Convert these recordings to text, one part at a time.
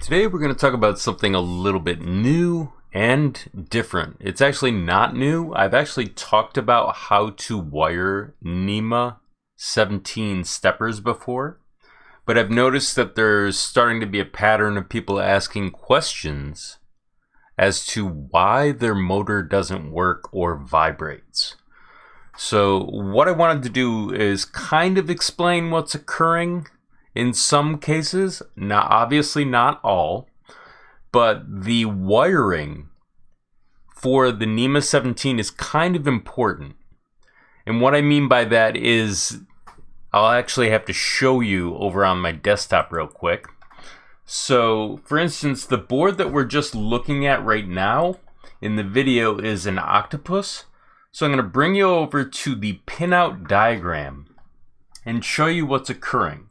Today we're going to talk about something a little bit new and different. It's actually not new. I've actually talked about how to wire NEMA 17 steppers before, but I've noticed that there's starting to be a pattern of people asking questions as to why their motor doesn't work or vibrates. So what I wanted to do is kind of explain what's occurring in some cases, obviously not all, but the wiring for the NEMA 17 is kind of important. And what I mean by that is I'll actually have to show you over on my desktop real quick. So, for instance, the board that we're just looking at right now in the video is an octopus. So I'm going to bring you over to the pinout diagram and show you what's occurring.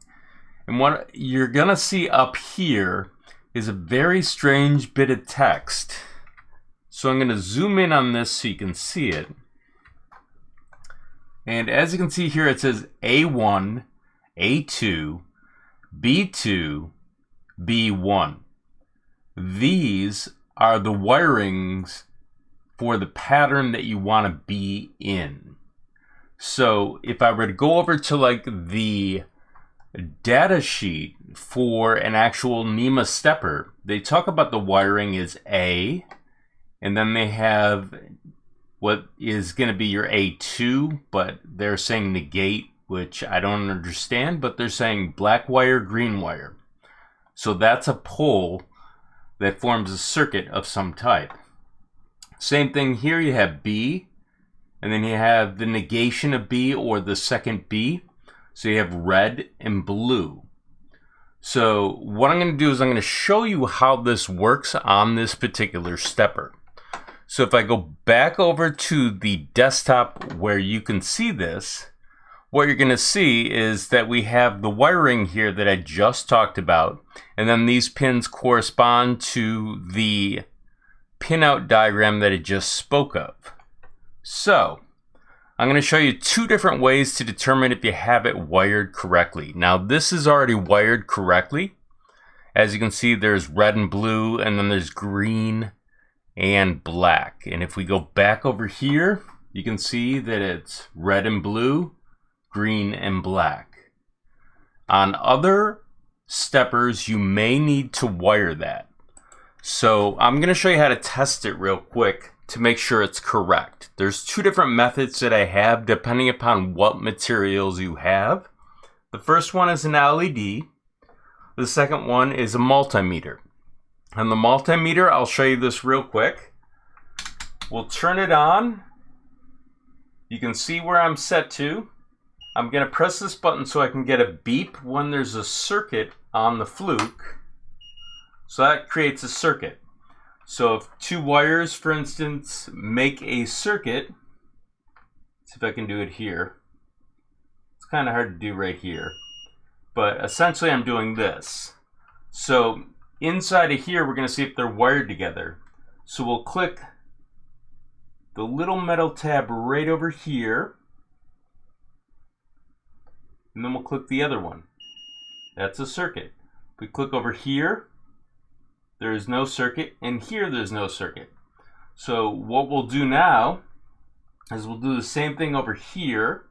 And what you're going to see up here is a very strange bit of text. So I'm going to zoom in on this so you can see it. And as you can see here, it says A1, A2, B2, B1. These are the wirings for the pattern that you want to be in. So if I were to go over to like the data sheet for an actual NEMA stepper, they talk about the wiring is A, and then they have what is going to be your A2, but they're saying negate, which I don't understand, but they're saying black wire, green wire. So that's a pole that forms a circuit of some type. Same thing here, you have B, and then you have the negation of B or the second B. So you have red and blue. So what I'm going to do is I'm going to show you how this works on this particular stepper. So if I go back over to the desktop where you can see this, what you're going to see is that we have the wiring here that I just talked about, and then these pins correspond to the pinout diagram that I just spoke of. So I'm going to show you two different ways to determine if you have it wired correctly. Now this is already wired correctly. As you can see, there's red and blue, and then there's green and black. And if we go back over here, you can see that it's red and blue, green and black. On other steppers, you may need to wire that. So I'm going to show you how to test it real quick to make sure it's correct. There's two different methods that I have depending upon what materials you have. The first one is an LED. The second one is a multimeter. On the multimeter, I'll show you this real quick. We'll turn it on. You can see where I'm set to. I'm going to press this button so I can get a beep when there's a circuit on the fluke. So that creates a circuit. So if two wires, for instance, make a circuit, see if I can do it here. It's kind of hard to do right here, but essentially I'm doing this. So inside of here, we're going to see if they're wired together. So we'll click the little metal tab right over here, and then we'll click the other one. That's a circuit. If we click over here, there is no circuit, and here there's no circuit. So what we'll do now is we'll do the same thing over here.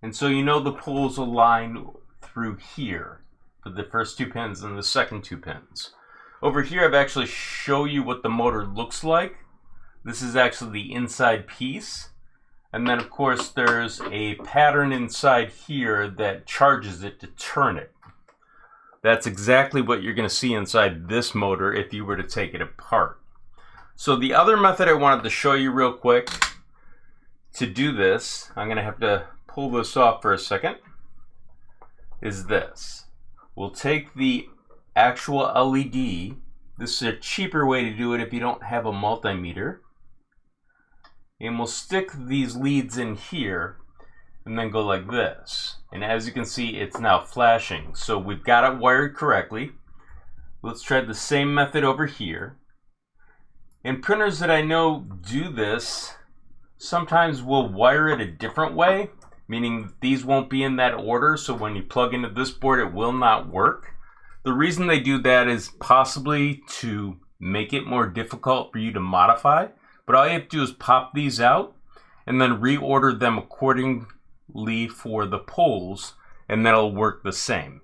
And so you know the poles align through here for the first two pins and the second two pins. Over here I've actually shown you what the motor looks like. This is actually the inside piece. And then, of course, there's a pattern inside here that charges it to turn it. That's exactly what you're going to see inside this motor if you were to take it apart. So the other method I wanted to show you real quick to do this, I'm going to have to pull this off for a second, is this. We'll take the actual LED. This is a cheaper way to do it if you don't have a multimeter. And we'll stick these leads in here and then go like this. And as you can see, it's now flashing. So we've got it wired correctly. Let's try the same method over here. And printers that I know do this sometimes will wire it a different way meaning these won't be in that order, so when you plug into this board it will not work. The reason they do that is possibly to make it more difficult for you to modify, but all you have to do is pop these out and then reorder them accordingly for the poles, and that'll work the same.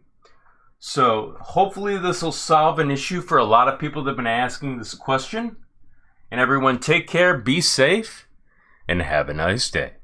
So hopefully this will solve an issue for a lot of people that have been asking this question. And everyone, take care, be safe, and have a nice day.